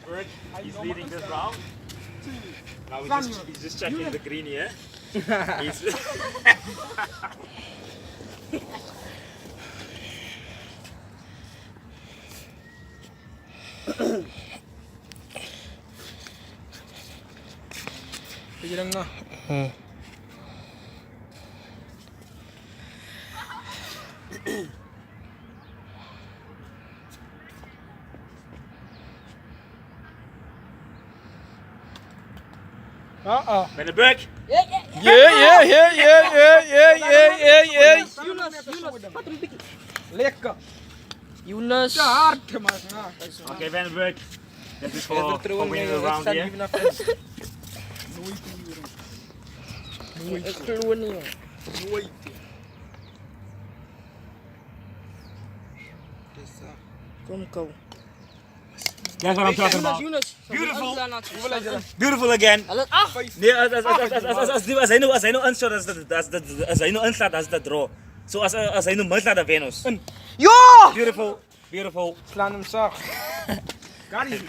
Berg, he's leading this round. Now he's just checking the green here. He's Sige lang na. Vandenberg. Lekker. Yunus. Hard mas na. Okay, Vandenberg. This is for Vertrouwen winning mee. the round here. Ik geloof niet. Nooit. Kom, kom. That's what I'm talking about. Yunus. Beautiful. Beautiful. Beautiful again. Ah! Nee, als hij nu aansluit, als hij nu aanslaat, dat is de draw. So als hij nu mislaat, dan Venus. Ja! Beautiful. Beautiful. Slaan hem zacht. Kan niet.